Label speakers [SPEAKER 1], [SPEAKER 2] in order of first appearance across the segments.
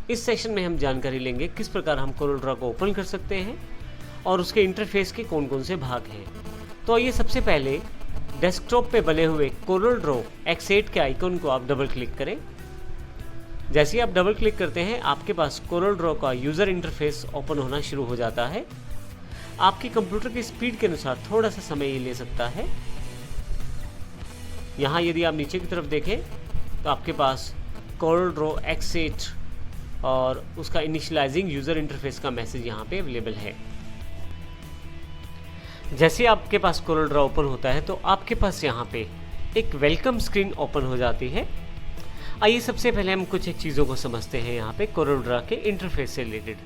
[SPEAKER 1] इस सेशन में हम जानकारी लेंगे किस प्रकार हम कोरल ड्रॉ को ओपन कर सकते हैं और उसके इंटरफेस के कौन कौन से भाग हैं। तो आइए सबसे पहले डेस्कटॉप पे बने हुए कोरल ड्रॉ X8 के आइकन को आप डबल क्लिक करें। जैसे ही आप डबल क्लिक करते हैं आपके पास कोरल ड्रॉ का यूज़र इंटरफेस ओपन होना शुरू हो जाता है। आपकी कंप्यूटर की स्पीड के अनुसार थोड़ा सा समय ये ले सकता है। यहाँ यदि आप नीचे की तरफ देखें तो आपके पास कोरल ड्रॉ X8 और उसका इनिशियलाइजिंग यूज़र इंटरफेस का मैसेज यहाँ पे अवेलेबल है। जैसे आपके पास कोरल ड्रॉ ओपन होता है तो आपके पास यहाँ पे एक वेलकम स्क्रीन ओपन हो जाती है। आइए सबसे पहले हम कुछ एक चीज़ों को समझते हैं यहाँ पे कोरल ड्रॉ के इंटरफेस से रिलेटेड।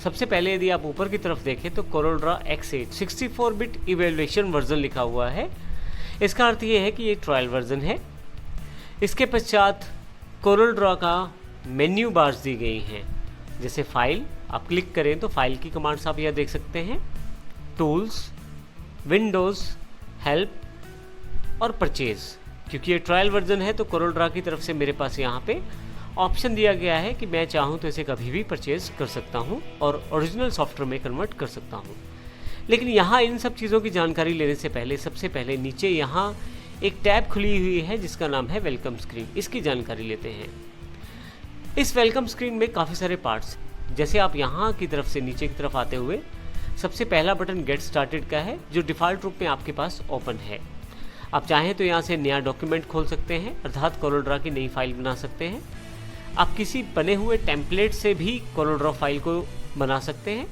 [SPEAKER 1] सबसे पहले यदि आप ऊपर की तरफ देखें तो Corel Draw X8 64 bit evaluation version लिखा हुआ है। इसका अर्थ ये है कि ये ट्रायल वर्जन है। इसके पश्चात कोरल ड्रॉ का मेन्यू बार्स दी गई हैं। जैसे फाइल आप क्लिक करें तो फाइल की कमांड्स आप यह देख सकते हैं, टूल्स, विंडोज़, हेल्प और परचेज। क्योंकि ये ट्रायल वर्जन है तो कोरल ड्रॉ की तरफ से मेरे पास यहाँ पे ऑप्शन दिया गया है कि मैं चाहूँ तो इसे कभी भी परचेज कर सकता हूँ और ओरिजिनल सॉफ्टवेयर में कन्वर्ट कर सकता हूँ। लेकिन यहाँ इन सब चीज़ों की जानकारी लेने से पहले सबसे पहले नीचे यहाँ एक टैब खुली हुई है जिसका नाम है वेलकम स्क्रीन। इसकी जानकारी लेते हैं। इस वेलकम स्क्रीन में काफ़ी सारे पार्ट्स, जैसे आप यहाँ की तरफ से नीचे की तरफ आते हुए सबसे पहला बटन गेट स्टार्टेड का है जो डिफ़ॉल्ट रूप में आपके पास ओपन है। आप चाहें तो यहाँ से नया डॉक्यूमेंट खोल सकते हैं, अर्थात कोरल ड्रॉ की नई फाइल बना सकते हैं। आप किसी बने हुए टेम्पलेट से भी कोरल ड्रॉ फाइल को बना सकते हैं।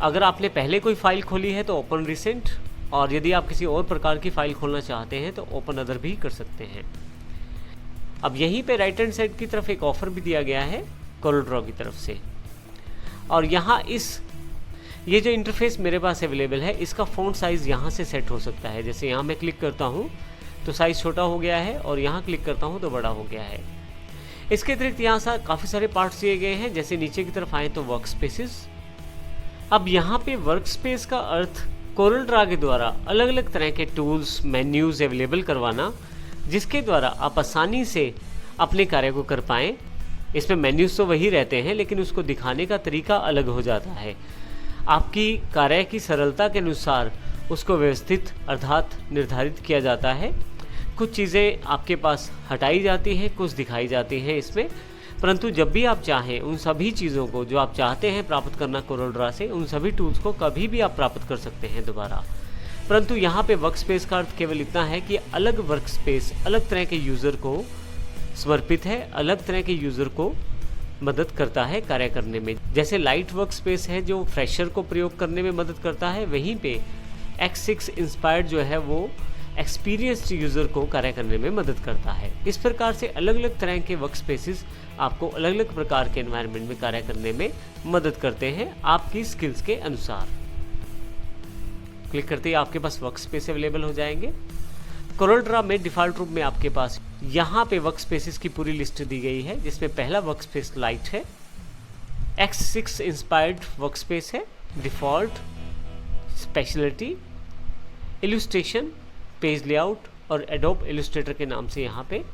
[SPEAKER 1] अगर आपने पहले कोई फाइल खोली है तो ओपन रिसेंट, और यदि आप किसी और प्रकार की फ़ाइल खोलना चाहते हैं तो ओपन अदर भी कर सकते हैं। अब यहीं पे राइट हैंड साइड की तरफ एक ऑफ़र भी दिया गया है कोरल ड्रॉ की तरफ से, और यहाँ ये जो इंटरफेस मेरे पास अवेलेबल है इसका फ़ॉन्ट साइज़ यहाँ से सेट हो सकता है। जैसे यहाँ मैं क्लिक करता हूँ तो साइज़ छोटा हो गया है और यहाँ क्लिक करता हूँ तो बड़ा हो गया है। इसके अतिरिक्त यहाँ से काफ़ी सारे पार्ट्स दिए गए हैं। जैसे नीचे की तरफ आए तो वर्क स्पेसिस। अब यहाँ पे वर्क स्पेस का अर्थ कोरल ड्रॉ के द्वारा अलग अलग तरह के टूल्स, मेन्यूज़ अवेलेबल करवाना, जिसके द्वारा आप आसानी से अपने कार्य को कर पाएँ। इसमें मेन्यूज़ तो वही रहते हैं लेकिन उसको दिखाने का तरीका अलग हो जाता है। आपकी कार्य की सरलता के अनुसार उसको व्यवस्थित अर्थात निर्धारित किया जाता है। कुछ चीज़ें आपके पास हटाई जाती हैं, कुछ दिखाई जाती हैं इसमें, परंतु जब भी आप चाहें उन सभी चीज़ों को जो आप चाहते हैं प्राप्त करना कोरल ड्रॉ से, उन सभी टूल्स को कभी भी आप प्राप्त कर सकते हैं दोबारा। परंतु यहाँ पे वर्क स्पेस का अर्थ केवल इतना है कि अलग वर्क स्पेस अलग तरह के यूज़र को समर्पित है, अलग तरह के यूज़र को मदद करता है कार्य करने में। जैसे लाइट वर्क स्पेस है जो फ्रेशर को प्रयोग करने में मदद करता है, वहीं पे X6 इंस्पायर्ड जो है वो एक्सपीरियंस्ड यूज़र को कार्य करने में मदद करता है। इस प्रकार से अलग अलग तरह के वर्क स्पेसिस आपको अलग अलग प्रकार के एनवायरनमेंट में कार्य करने में मदद करते हैं आपकी स्किल्स के अनुसार। क्लिक करते ही आपके पास वर्क स्पेस अवेलेबल हो जाएंगे। कोरल ड्रॉ में डिफ़ॉल्ट रूप में आपके पास यहाँ पे वर्क स्पेसिस की पूरी लिस्ट दी गई है, जिसमें पहला वर्क स्पेस लाइट है, X6 इंस्पायर्ड वर्क स्पेस है, default, speciality, illustration, page layout और एडोब इलस्ट्रेटर के नाम से यहाँ पे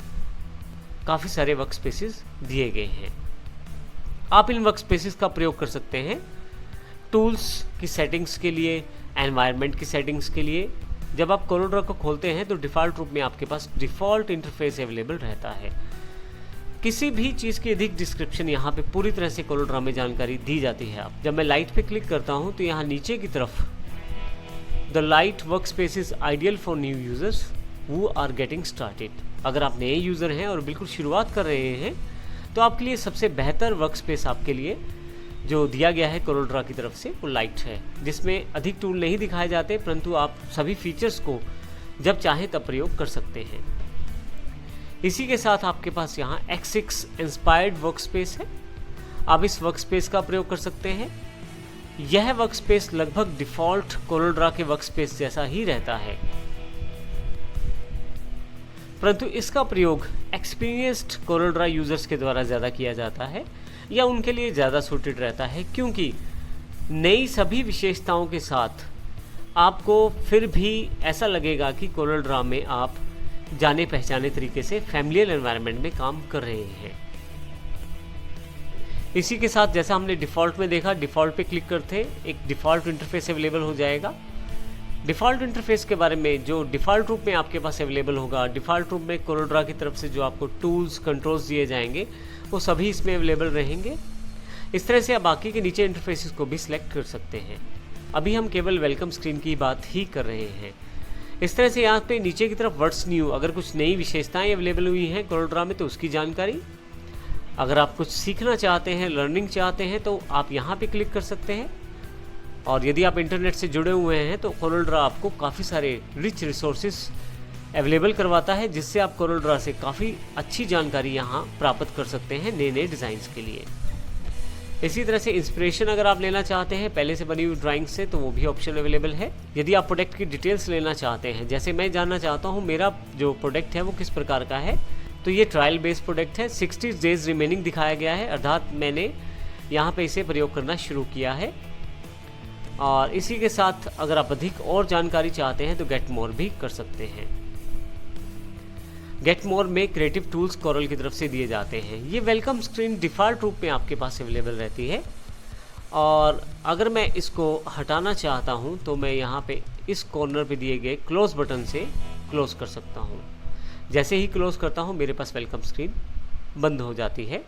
[SPEAKER 1] काफ़ी सारे वर्क स्पेसिस दिए गए हैं। आप इन वर्क स्पेसिस का प्रयोग कर सकते हैं टूल्स की सेटिंग्स के लिए, एनवायरनमेंट की सेटिंग्स के लिए। जब आप कोरल ड्रॉ को खोलते हैं तो डिफ़ॉल्ट रूप में आपके पास डिफ़ॉल्ट इंटरफेस अवेलेबल रहता है। किसी भी चीज़ की अधिक डिस्क्रिप्शन यहाँ पे पूरी तरह से कोरल ड्रॉ में जानकारी दी जाती है। जब मैं लाइट पे क्लिक करता हूँ तो यहाँ नीचे की तरफ the light work space is ideal for new users who are getting started. अगर आप नए यूज़र हैं और बिल्कुल शुरुआत कर रहे हैं तो आपके लिए सबसे बेहतर वर्क स्पेस आपके लिए जो दिया गया है कोरल ड्रॉ की तरफ से वो लाइट है, जिसमें अधिक टूल नहीं दिखाए जाते, परंतु आप सभी फीचर्स को जब चाहें तब प्रयोग कर सकते हैं। इसी के साथ आपके पास यहाँ X6 इंस्पायर्ड वर्क स्पेस है। आप इस वर्क स्पेस का प्रयोग कर सकते हैं। यह वर्क स्पेस लगभग डिफ़ॉल्ट कोरल ड्रॉ के वर्क स्पेस जैसा ही रहता है, परंतु इसका प्रयोग एक्सपीरियंस्ड कोरल ड्रॉ यूज़र्स के द्वारा ज़्यादा किया जाता है या उनके लिए ज़्यादा सूटेड रहता है, क्योंकि नई सभी विशेषताओं के साथ आपको फिर भी ऐसा लगेगा कि कोरल ड्रॉ में आप जाने पहचाने तरीके से फैमिलियर एनवायरनमेंट में काम कर रहे हैं। इसी के साथ जैसा हमने डिफ़ॉल्ट में देखा, डिफ़ॉल्ट पे क्लिक करते एक डिफ़ॉल्ट इंटरफेस अवेलेबल हो जाएगा। डिफ़ॉल्ट इंटरफेस के बारे में जो डिफ़ॉल्ट रूप में आपके पास अवेलेबल होगा, डिफ़ॉल्ट रूप में कोरोड्रा की तरफ से जो आपको टूल्स कंट्रोल्स दिए जाएंगे वो सभी इसमें अवेलेबल रहेंगे। इस तरह से आप बाकी के नीचे इंटरफेसेस को भी सिलेक्ट कर सकते हैं। अभी हम केवल वेलकम स्क्रीन की बात ही कर रहे हैं। इस तरह से यहाँ पे नीचे की तरफ व्हाट्स न्यू, अगर कुछ नई विशेषताएं अवेलेबल हुई हैं कोरोड्रा में तो उसकी जानकारी, अगर आप कुछ सीखना चाहते हैं, लर्निंग चाहते हैं तो आप यहाँ पे क्लिक कर सकते हैं। और यदि आप इंटरनेट से जुड़े हुए हैं तो कोरोड्रा आपको काफ़ी सारे रिच रिसोर्सेज अवेलेबल करवाता है, जिससे आप कोरोड्रा से काफ़ी अच्छी जानकारी यहाँ प्राप्त कर सकते हैं नए नए डिज़ाइंस के लिए। इसी तरह से इंस्पिरेशन अगर आप लेना चाहते हैं पहले से बनी हुई ड्राइंग से तो वो भी ऑप्शन अवेलेबल है। यदि आप प्रोडक्ट की डिटेल्स लेना चाहते हैं, जैसे मैं जानना चाहता हूँ मेरा जो प्रोडक्ट है वो किस प्रकार का है, तो ये ट्रायल बेस्ड प्रोडक्ट है, 60 डेज रिमेनिंग दिखाया गया है, अर्थात मैंने यहाँ पे इसे प्रयोग करना शुरू किया है। और इसी के साथ अगर आप अधिक और जानकारी चाहते हैं तो गेट मोर भी कर सकते हैं। गेट मोर में क्रिएटिव टूल्स कोरल की तरफ से दिए जाते हैं। ये वेलकम स्क्रीन डिफ़ॉल्ट रूप में आपके पास अवेलेबल रहती है, और अगर मैं इसको हटाना चाहता हूँ तो मैं यहाँ पे इस कॉर्नर पे दिए गए क्लोज बटन से क्लोज़ कर सकता हूँ। जैसे ही क्लोज़ करता हूँ मेरे पास वेलकम स्क्रीन बंद हो जाती है।